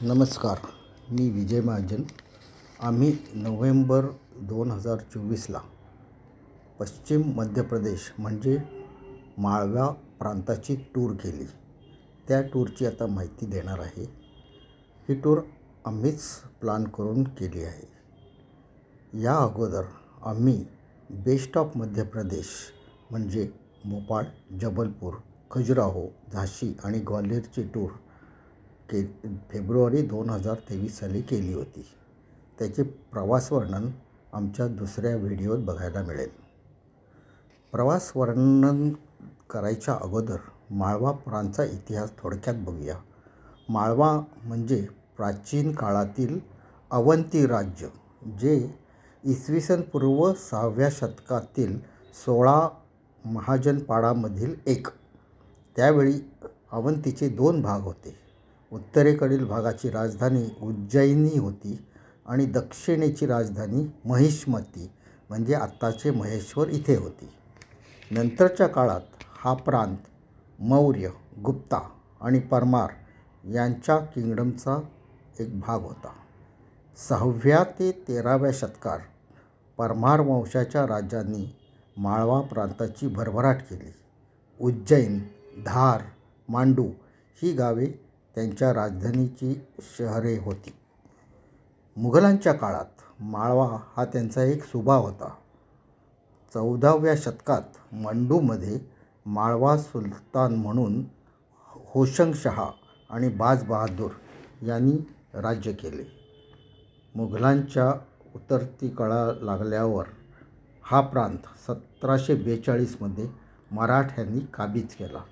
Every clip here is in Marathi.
नमस्कार, मी विजय महाजन. आम्ही नोव्हेंबर 2024ला पश्चिम मध्य प्रदेश म्हणजे माळवा प्रांताची टूर केली. त्या टूरची आता माहिती देणार आहे. ही टूर आम्हीच प्लॅन करून केली आहे. या अगोदर आम्ही बेस्ट ऑफ मध्य प्रदेश म्हणजे भोपाळ, जबलपूर, खजुराहो, झाशी आणि ग्वाल्हेरची टूर फेब्रुवारी 2023 साली केली होती. त्याचे प्रवास वर्णन आमच्या दुसऱ्या व्हिडिओत बघायला मिळेल. प्रवास वर्णन करायच्या अगोदर माळवा प्रांतचा इतिहास थोडक्यात बघूया. माळवा म्हणजे प्राचीन काळातील अवंती राज्य, जे इसवी सन पूर्व 6व्या शतकातील 16 महाजनपाडामधील एक. त्यावेळी अवंतीचे 2 भाग होते. उत्तरेकडील भागाची राजधानी उज्जैनी होती आणि दक्षिणेची राजधानी महिष्मती म्हणजे आत्ताचे महेश्वर इथे होती. नंतरच्या काळात हा प्रांत मौर्य, गुप्ता आणि परमार यांच्या किंगडमचा एक भाग होता. 6व्या ते 13व्या शतकात परमार वंशाच्या राजांनी माळवा प्रांताची भरभराट केली. उज्जैन, धार, मांडू ही गावे त्यांच्या राजधानीची शहरे होती. मुघलांच्या काळात माळवा हा त्यांचा एक सुभा होता. 14व्या शतकात मांडूमध्ये माळवा सुलतान म्हणून होशंगशहा आणि बाज बहादूर यांनी राज्य केले. मुघलांच्या उतरती कळा लागल्यावर हा प्रांत 1742मध्ये मराठ्यांनी काबीज केला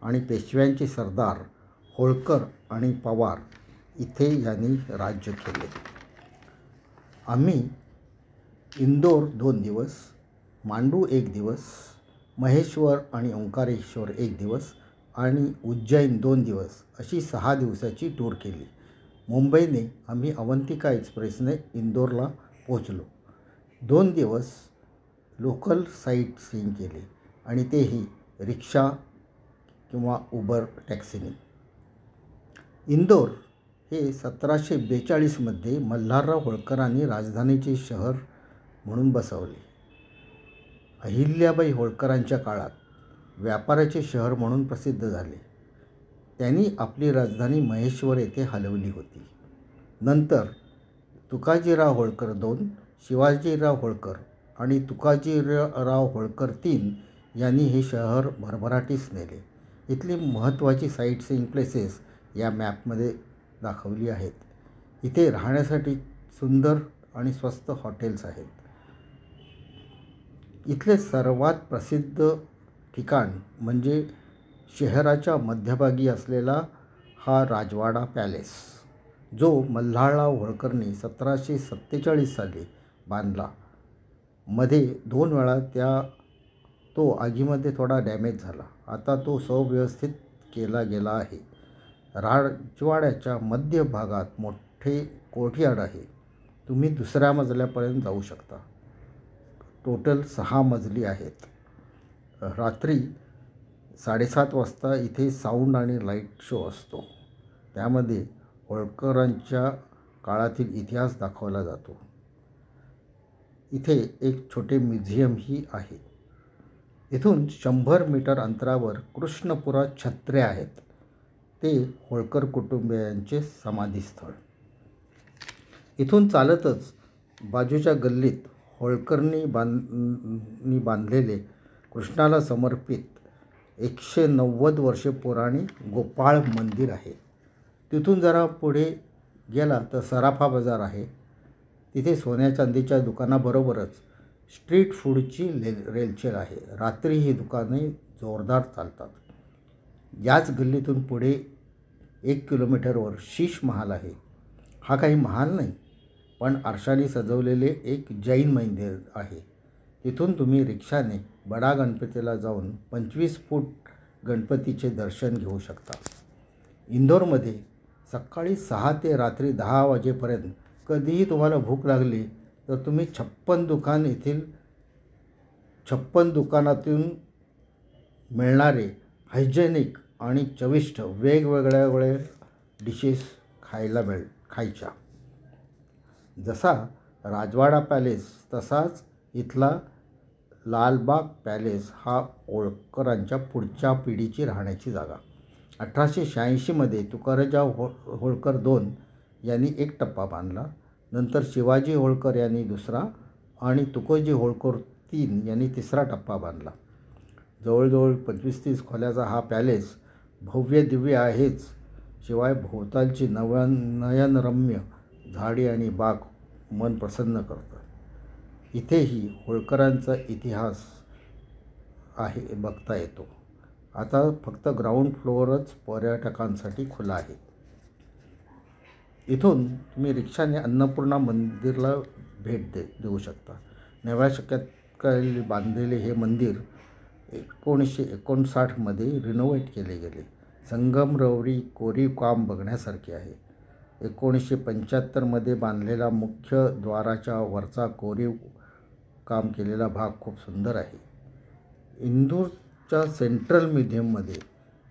आणि पेशव्यांचे सरदार होळकर आणि पवार इथे यांनी राज्य केले. आम्ही इंदोर 2 दिवस, मांडू 1 दिवस, महेश्वर आणि ओंकारेश्वर 1 दिवस आणि उज्जैन 2 दिवस अशी 6 दिवसाची टूर केली. मुंबईने आम्ही अवंतिका एक्सप्रेसने इंदोरला पोहोचलो. 2 दिवस लोकल साईट सीइंग केले आणि तेही रिक्षा किंवा उबर टॅक्सीने. इंदोर हे 1742मध्ये मल्हारराव होळकरांनी राजधानीचे शहर म्हणून बसवले. अहिल्याबाई होळकरांच्या काळात व्यापाराचे शहर म्हणून प्रसिद्ध झाले. त्यांनी आपली राजधानी महेश्वर येथे हलवली होती. नंतर तुकाजीराव होळकर 2, शिवाजीराव होळकर आणि तुकाजीराव होळकर 3 यांनी हे शहर भरभराटीस नेले. इथली महत्त्वाची साईट सीइंग प्लेसेस या मॅपमध्ये दाखवली आहेत. इथे राहण्यासाठी सुंदर आणि स्वस्त हॉटेल्स आहेत. इथले सर्वात प्रसिद्ध ठिकाण म्हणजे शहराच्या मध्यभागी असलेला हा राजवाडा पॅलेस, जो मल्हारराव होळकरने 1747 साली बांधला. मध्ये 2 वेळा तो आगीमध्ये थोडा डॅमेज झाला. आता तो सुव्यवस्थित केला गेला आहे. राजवाड्याच्या मध्य भागात मोठे कोर्टयार्ड आहे. तुम्ही 2ऱ्या मजल्यापर्यंत जाऊ शकता. टोटल 6 मजली आहेत. रात्री 7:30 वाजता इथे साऊंड आणि लाईट शो असतो. त्यामध्ये होळकरांच्या काळातील इतिहास दाखवला जातो. इथे एक छोटे म्युझियमही आहे. इथून 100 मीटर अंतरावर कृष्णपुरात छत्र्या आहेत. ते होळकर कुटुंबियांचे समाधीस्थळ. इथून चालतच बाजूच्या गल्लीत होळकरांनी बांधलेले कृष्णाला समर्पित 190 वर्षे पुराणे गोपाळ मंदिर आहे. तिथून जरा पुढे गेला तर सराफा बाजार आहे. तिथे सोन्या चांदीच्या दुकानाबरोबरच स्ट्रीट फूडची रेलचेल आहे. रात्री ही दुकाने जोरदार चालतात. याच गल्लीतून पुढे 1 किलोमीटरवर शीश महाल आहे. हा काही महाल नाही, पण आरशाने सजवलेले एक जैन मंदिर आहे. तिथून तुम्ही रिक्षाने बडा गणपतीला जाऊन 25 फूट गणपतीचे दर्शन घेऊ शकता. इंदोरमध्ये सकाळी 6 ते रात्री 10 वाजेपर्यंत कधीही तुम्हाला भूक लागली तर तुम्ही 56 दुकानातून मिळणारे हायजेनिक आणि चविष्ट वेगवेगळ्या डिशेस खायच्या. जसा राजवाडा पॅलेस तसाच इथला लालबाग पॅलेस हा होळकरांच्या पुढच्या पिढीची राहण्याची जागा. 1886मध्ये तुकारामराव होळकर 2 यांनी एक टप्पा बांधला. नंतर शिवाजी होळकर यांनी दुसरा आणि तुकोजी होळकर 3 यांनी तिसरा टप्पा बांधला. जवळजवळ 25-30 खोल्याचा हा पॅलेस भव्य दिव्य आहेच, शिवाय भोवतालची नयनरम्य झाडी आणि बाग मन प्रसन्न करतात. इथेही होळकरांचा इतिहास आहे बघता येतो. आता फक्त ग्राउंड फ्लोअरच पर्यटकांसाठी खुला आहे. इथून तुम्ही रिक्षाने अन्नपूर्णा मंदिरला भेट देऊ शकता. 9व्या शतकात बांधलेले हे मंदिर 1959मध्ये रिनोव्हेट केले गेले. संगमरवरी कोरीव काम बघण्यासारखे आहे. 1975मध्ये बांधलेला मुख्य द्वाराच्या वरचा कोरीव काम केलेला भाग खूप सुंदर आहे. इंदूरच्या सेंट्रल म्युझियममध्ये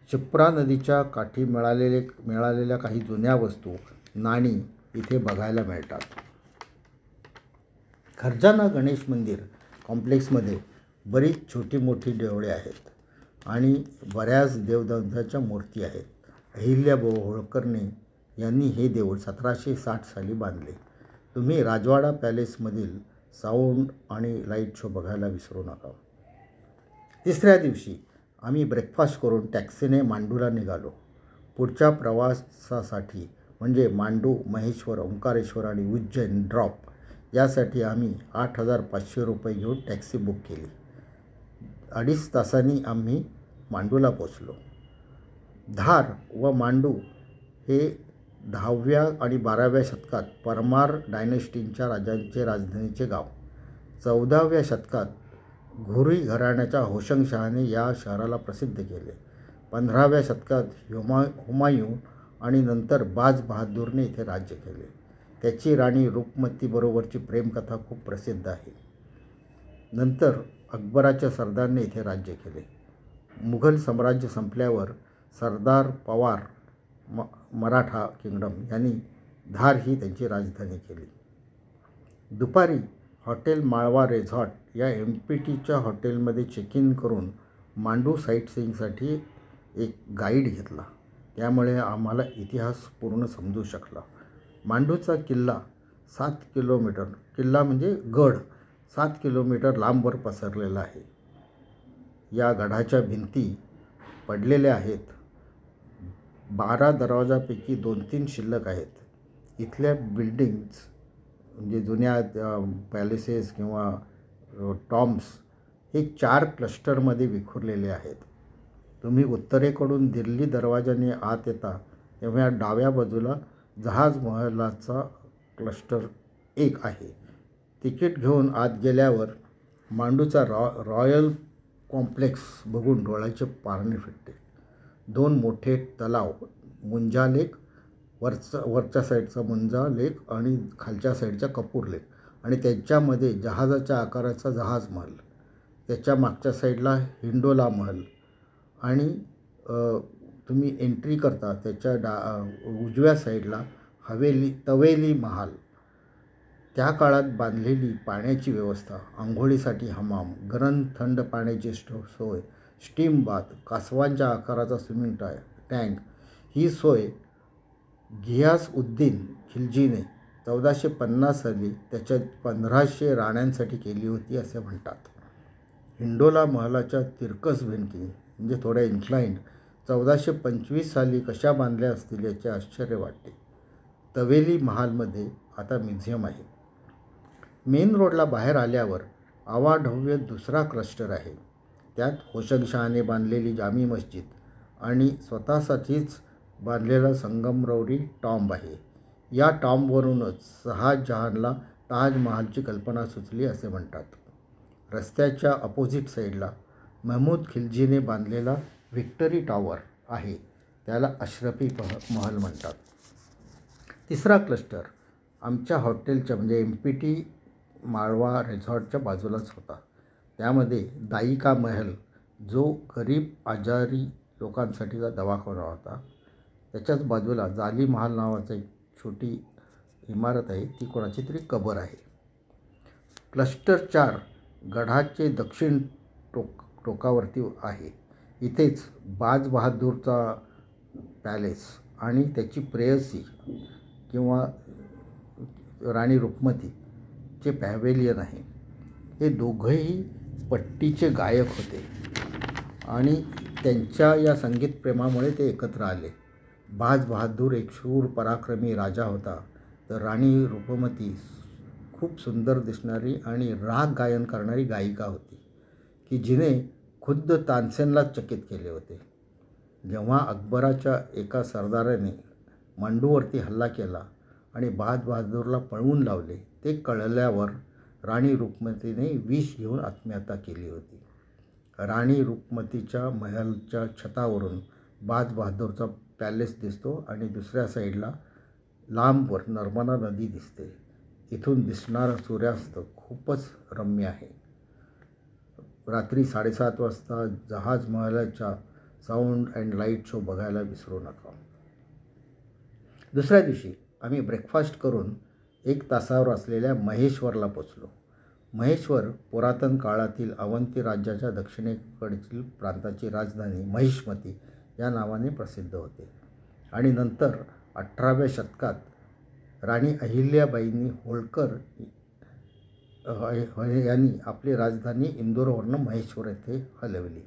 शिप्रा नदीच्या काठी मिळालेल्या काही जुन्या वस्तू, नाणी इथे बघायला मिळतात. खर्जाना गणेश मंदिर कॉम्प्लेक्समध्ये बरीच छोटी मोठी देवळे आहेत आणि बऱ्याच देवदांच्या मूर्ती आहेत. अहिल्याबाई होळकरने यांनी हे देऊळ 1760 साली बांधले. तुम्ही राजवाडा पॅलेसमधील साऊंड आणि लाईट शो बघायला विसरू नका. तिसऱ्या दिवशी आम्ही ब्रेकफास्ट करून टॅक्सीने मांडूला निघालो. पुढच्या प्रवासासाठी म्हणजे मांडू, महेश्वर, ओंकारेश्वर आणि उज्जैन ड्रॉप यासाठी आम्ही 8,500 रुपये घेऊन टॅक्सी बुक केली. 2.5 तासांनी आम्ही मांडूला पोचलो. धार व मांडू हे 10व्या आणि 12व्या शतकात परमार डायनेस्टीच्या राजांचे राजधानीचे गाव. 14व्या शतकात घुरी घराण्याच्या होशंगशहाने या शहराला प्रसिद्ध केले. 15व्या शतकात हुमायून आणि नंतर बाज बहादूरने इथे राज्य केले. त्याची राणी रूपमतीबरोबरची प्रेमकथा खूप प्रसिद्ध आहे. नंतर अकबराच्या सरदारने इथे राज्य केले. मुघल साम्राज्य संपल्यावर सरदार पवार मराठा किंगडम यांनी धार ही त्यांची राजधानी केली. दुपारी हॉटेल माळवा रेझॉर्ट या MPTच्या हॉटेलमध्ये चेक इन करून मांडू साईटसीइंगसाठी एक गाईड घेतला. त्यामुळे आम्हाला इतिहास पूर्ण समजू शकला. मांडूचा किल्ला 7 किलोमीटर, किल्ला म्हणजे गड 7 किलोमीटर लांबवर पसरलेला आहे. या गडाच्या भिंती पडलेल्या आहेत. 12 दरवाजापैकी 2-3 शिल्लक आहेत. इथल्या बिल्डिंग्स म्हणजे जुन्या पॅलेसेस किंवा टॉम्ब्स हे 4 क्लस्टरमध्ये विखुरलेले आहेत. तुम्ही उत्तरेकडून दिल्ली दरवाजाने आत येता तेव्हा डाव्या बाजूला जहाज महलाचा क्लस्टर 1 आहे. तिकीट घेऊन आत गेल्यावर मांडूचा रॉयल कॉम्प्लेक्स बघून डोळ्याचे पारणे फिटते. 2 मोठे तलाव, मुंजा लेक, वरच्या साईडचा मुंजा लेक आणि खालच्या साईडचा कपूर लेक आणि त्यांच्यामध्ये जहाजाच्या आकाराचा जहाज महल, त्याच्या मागच्या साईडला हिंडोला महल आणि तुम्ही एंट्री करता त्याच्या उजव्या साईडला तवेली महाल. त्या काळात बांधलेली पाण्याची व्यवस्था, आंघोळीसाठी हमाम, गरम थंड पाण्याची सोय, स्टीम बाथ, कासवांच्या आकाराचा स्विमिंग टँक ही सोय घियास-उद्दीन खिल्जीने 1450 साली त्याच्या 1500 राण्यांसाठी केली होती असे म्हणतात. हिंडोला महलाच्या तिरकस भिंती म्हणजे थोड्या इन्क्लाइंड 1425 साली कशा बांधल्या असतील याचे आश्चर्य वाटते. तवेली महालमध्ये आता म्युझियम आहे. मेन रोडला बाहेर आल्यावर आवाढव्य दुसरा क्लस्टर आहे. त्यात होशंगशहाने बांधलेली जामी मस्जिद आणि स्वतःसाठीच बांधलेला संगमरवरी टॉम्ब आहे. या टॉम्बवरूनच शहाजहानला ताजमहालची कल्पना सुचली असे म्हणतात. रस्त्याच्या अपोजिट साईडला महमूद खिल्जीने बांधलेला व्हिक्टरी टॉवर आहे. त्याला अशरफी महल म्हणतात. तिसरा क्लस्टर आमच्या हॉटेलच्या म्हणजे MPT माळवा रिसॉर्टच्या बाजूलाच होता. त्यामध्ये दायिका महल जो गरीब आजारी लोकांसाठीचा दवाखाना होता. त्याच्याच बाजूला जाली महाल नावाचा एक छोटी इमारत आहे ती कोणाची तरी कबर आहे. क्लस्टर 4 गडाचे दक्षिण टोकावरती आहे. इथेच बाज बहादूरचा पॅलेस आणि त्याची प्रेयसी किंवा राणी रुक्मतीचे पॅव्हेलियन आहे. हे दोघंही पट्टीचे गायक होते आणि त्यांच्या या संगीत प्रेमामुळे ते एकत्र आले. बाज बहादूर एक शूर पराक्रमी राजा होता, तर राणी रुक्मती खूप सुंदर दिसणारी आणि राग गायन करणारी गायिका होती की जिने खुद्द तानसेनलाच चकित केले होते. जेव्हा अकबराच्या एका सरदाराने मांडूवरती हल्ला केला आणि बाज बहादूरला पळवून लावले, ते कळल्यावर राणी रुक्मतीने विष घेऊन आत्महत्या केली होती. राणी रुक्मतीच्या महलच्या छतावरून बाज बहादूरचा पॅलेस दिसतो आणि दुसऱ्या साईडला लांबवर नर्मदा नदी दिसते. इथून दिसणारा सूर्यास्त खूपच रम्य आहे. रात्री 7:30 वाजता जहाज महलाच्या साऊंड अँड लाईट शो बघायला विसरू नका. दुसऱ्या दिवशी आम्ही ब्रेकफास्ट करून 1 तासावर असलेल्या महेश्वरला पोचलो. महेश्वर पुरातन काळातील अवंती राज्याच्या दक्षिणेकडील प्रांताची राजधानी महिष्मती या नावाने प्रसिद्ध होते आणि नंतर 18व्या शतकात राणी अहिल्याबाईंनी होळकर यांनी आपली राजधानी इंदोरवरून महेश्वर येथे हलवली.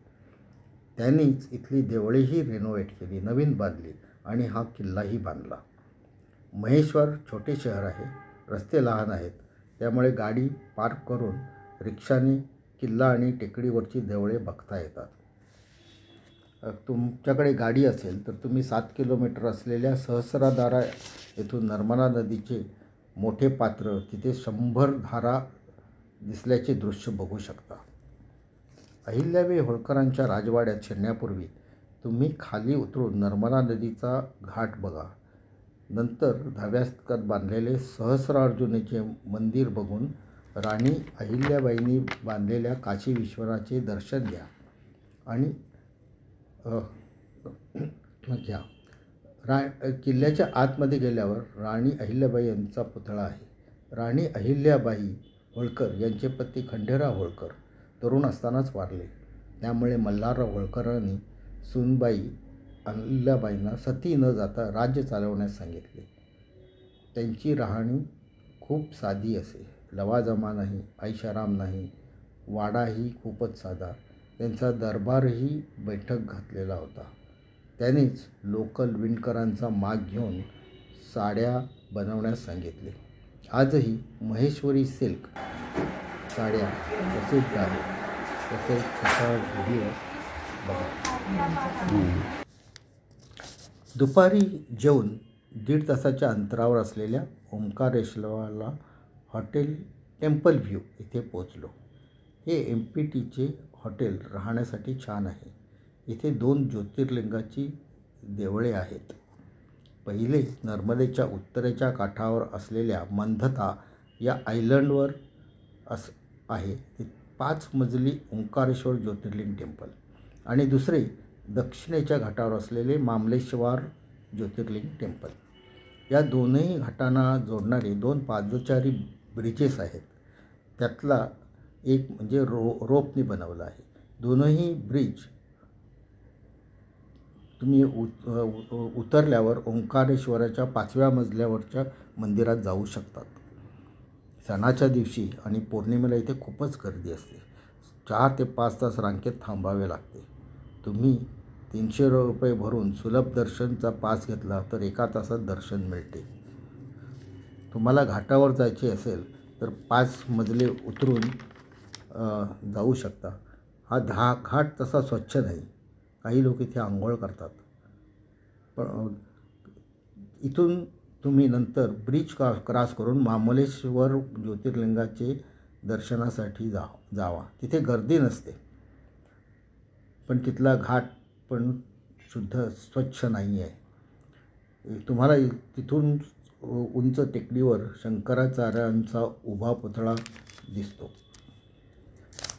त्यांनीच इथली देवळेही रिनोव्हेट केली, नवीन बांधली आणि हा किल्लाही बांधला. महेश्वर छोटे शहर आहे, रस्ते लहान आहेत, त्यामुळे गाडी पार्क करून रिक्षाने किल्ला आणि टेकडीवरची देवळे बघता येतात. तुमच्याकडे गाडी असेल तर तुम्ही 7 किलोमीटर असलेल्या सहस्राधारा येथून नर्मदा नदीचे मोठे पात्र, तिथे 100 धारा दिसल्याचे दृश्य बघू शकता. अहिल्याबाई होळकरांच्या राजवाड्यात शिरण्यापूर्वी तुम्ही खाली उतरून नर्मदा नदीचा घाट बघा. नंतर 10व्या शतकात बांधलेले सहस्रार्जुनीचे मंदिर बघून राणी अहिल्याबाईंनी बांधलेल्या काशी विश्वनाथाचे दर्शन घ्या आणि किल्ल्याच्या आतमध्ये गेल्यावर राणी अहिल्याबाई यांचा पुतळा आहे. राणी अहिल्याबाई होळकर यांचे पती खंडेराव होळकर तरुण असतानाच वारले, त्यामुळे मल्हारराव होळकरांनी सूनबाई अहिल्याबाईंना सती न जाता राज्य चालवण्यास सांगितले. त्यांची राहणी खूप साधी असे, लवाजमा नाही, ऐशाराम नाही, वाडाही खूपच साधा. त्यांचा दरबारही बैठक घातलेला होता. त्यानेच लोकल विणकरांचा माग घेऊन साड्या बनवण्यास सांगितले. आजही महेश्वरी सिल्क साड्या प्रसिद्ध आहेत. त्याचा एक छोटा व्हिडिओ बघा. दुपारी जेवून 1.5 तासाच्या अंतरावर असलेल्या ओंकारेश्वरला हॉटेल टेम्पल व्ह्यू इथे पोचलो. हे MPTचे हॉटेल राहण्यासाठी छान आहे. इथे 2 ज्योतिर्लिंगाची देवळे आहेत. पहिले नर्मदेच्या उत्तरेच्या काठावर असलेल्या मंधता या आयलंडवर आहे ते 5 मजली ओंकारेश्वर ज्योतिर्लिंग टेम्पल आणि दुसरे दक्षिणेच्या घाटावर असलेले मामलेश्वर ज्योतिर्लिंग टेम्पल. या दोनही घाटांना जोडणारे 2 पादचारी ब्रिजेस आहेत. त्यातला एक म्हणजे रोपनी बनवला आहे. दोनही ब्रिज तुम्ही उतरल्यावर ओंकारेश्वराच्या 5व्या मजल्यावरच्या मंदिरात जाऊ शकतात. सणाच्या दिवशी आणि पौर्णिमेला इथे खूपच गर्दी असते. 4 ते 5 तास रांगेत थांबावे लागते. तुम्ही 300 रुपये भरून सुलभ दर्शनचा पास घेतला तर 1 तासात दर्शन मिळते. तुम्हाला घाटावर जायचे असेल तर 5 मजले उतरून जाऊ शकता. हा घाट तसा स्वच्छ नाही, काही लोक इथे आंघोळ करतात. पण इथून तुम्ही नंतर ब्रिज क्रॉस करून मामलेश्वर ज्योतिर्लिंगाचे दर्शनासाठी जावा. तिथे गर्दी नसते, पण तिथला घाट पण शुद्ध स्वच्छ नाही आहे. तुम्हाला तिथून उंच टेकडीवर शंकराचार्यांचा उभा पुतळा दिसतो.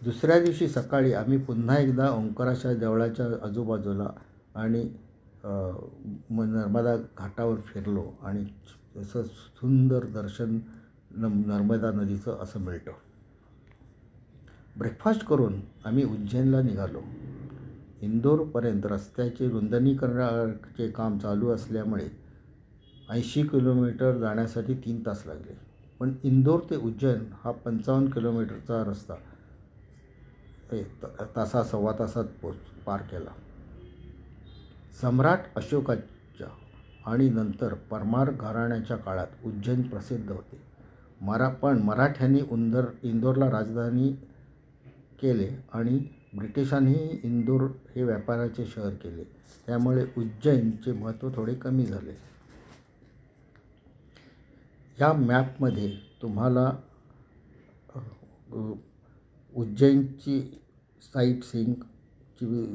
दुसऱ्या दिवशी सकाळी आम्ही पुन्हा एकदा ओंकारेश्वर देवळाच्या आजूबाजूला आणि नर्मदा घाटावर फिरलो आणि जसं सुंदर दर्शन नर्मदा नदीचं असं मिळतं. ब्रेकफास्ट करून आम्ही उज्जैनला निघालो. इंदोरपर्यंत रस्त्याचे रुंदनीकरणाचे काम चालू असल्यामुळे 80 किलोमीटर जाण्यासाठी 3 तास लागले. पण इंदोर ते उज्जैन हा 55 किलोमीटरचा रस्ता सव्वा तासात पार केला. सम्राट अशोकाच्या आणि नंतर परमार घराण्याच्या काळात उज्जैन प्रसिद्ध होते. पण मराठ्यांनी इंदोरला राजधानी केले आणि ब्रिटिशांनीही इंदोर हे व्यापाराचे शहर केले. त्यामुळे उज्जैनचे महत्त्व थोडे कमी झाले. या मॅपमध्ये तुम्हाला उज्जैनची साईट सीइंगची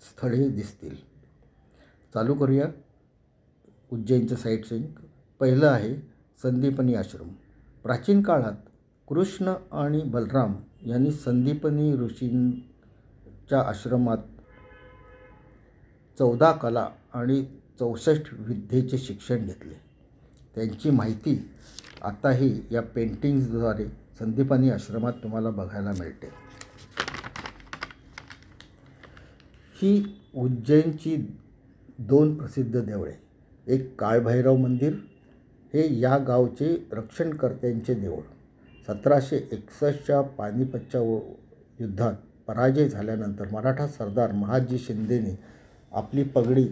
स्थळे दिसतील. चालू करूया उज्जैनचं साईट सीइंग. पहिलं आहे संदीपनी आश्रम. प्राचीन काळात कृष्ण आणि बलराम यांनी संदीपनी ऋषींच्या आश्रमात 14 कला आणि 64 विद्येचे शिक्षण घेतले. त्यांची माहिती आताही या पेंटिंग्सद्वारे संदीपनी आश्रमात तुम्हाला बघायला मिळते. ही उज्जैनची 2 प्रसिद्ध देवळे. एक काळभैरव मंदिर हे या गावचे रक्षणकर्त्यांचे देऊळ. 1761च्या पानिपतच्या युद्धात पराजय झाल्यानंतर मराठा सरदार महादजी शिंदेने आपली पगडी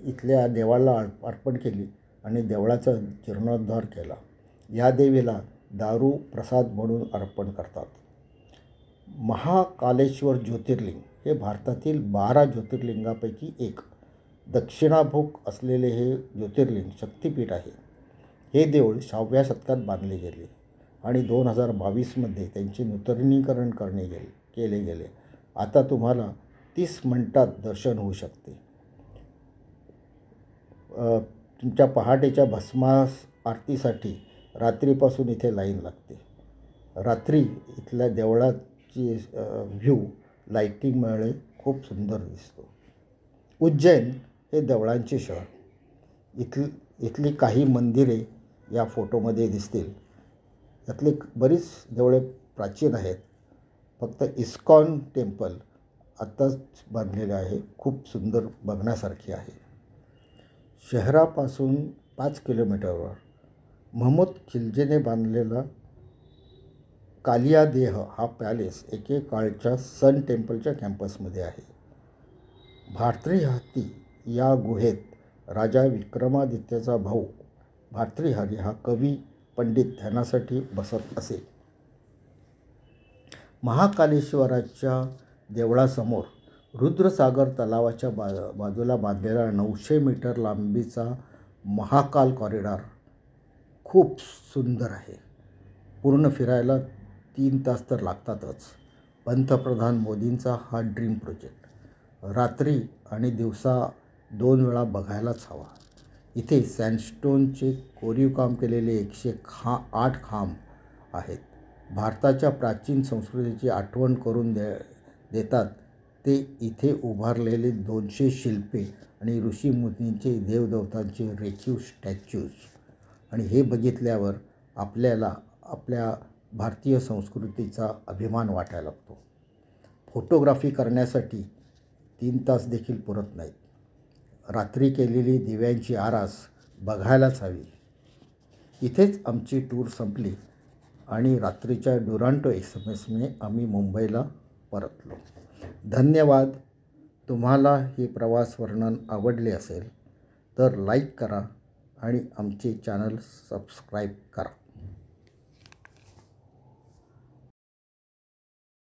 इथल्या देवाला अर्पण केली आणि देवळाचा जीर्णोद्धार केला. या देवीला दारू प्रसाद म्हणून अर्पण करतात. महाकालेश्वर ज्योतिर्लिंग हे भारतातील 12 ज्योतिर्लिंगापैकी एक. दक्षिणाभिमुख असलेले हे ज्योतिर्लिंग शक्तिपीठ आहे. हे देऊळ 6व्या शतकात बांधले गेले आणि 2022मध्ये त्यांचे नूतनीकरण केले गेले. आता तुम्हाला 30 मिनिटात दर्शन होऊ शकते. तुमच्या पहाटेच्या भस्मास आरतीसाठी रात्रीपासून इथे लाईन लागते. रात्री इथल्या देवळाची व्ह्यू लाईटिंगमुळे खूप सुंदर दिसतो. उज्जैन हे देवळांचे शहर. इथली काही मंदिरे या फोटोमध्ये दिसतील. यातली बरीच देवळे प्राचीन आहेत. फक्त इस्कॉन टेम्पल आत्ताच बांधलेले आहे. खूप सुंदर बघण्यासारखी आहे. शहरापासून 5 किलोमीटरवर महमूद खिलजीने बांधलेला कालियादेह हा पॅलेस एकेकाळच्या सन टेम्पलच्या कॅम्पसमध्ये आहे. भार्तृहत्ती या गुहेत राजा विक्रमादित्याचा भाऊ भार्तृहरी हा कवी पंडित ध्यानासाठी बसत असे. महाकालेश्वराच्या देवळासमोर रुद्रसागर तलावाच्या बाजूला बांधलेला 900 मीटर लांबीचा महाकाल कॉरिडॉर खूप सुंदर आहे. पूर्ण फिरायला 3 तास तर लागतातच. पंतप्रधान मोदींचा हा ड्रीम प्रोजेक्ट. रात्री आणि दिवसा 2 वेळा बघायलाच हवा. इथे सँडस्टोनचे कोरीव काम केलेले 108 खांब आहेत. भारताच्या प्राचीन संस्कृतीची आठवण करून देतात ते इथे उभारलेले 200 शिल्पे आणि ऋषीमुनींचे देवदेवतांचे रेखीव स्टॅच्यूज. आणि हे बघितल्यावर आपल्याला आपल्या भारतीय संस्कृतीचा अभिमान वाटायला लागतो. फोटोग्राफी करण्यासाठी 3 तास देखील पुरत नाहीत. रात्री केलेली दिव्यांची आरास बघायलाच हवी. इथेच आमची टूर संपली आणि रात्रीच्या डुरांटो एक्सप्रेसने आम्ही मुंबईला परतलो. धन्यवाद. तुम्हाला हे प्रवास वर्णन आवडले असेल तर लाईक करा आणि आमचे चॅनल सबस्क्राईब करा.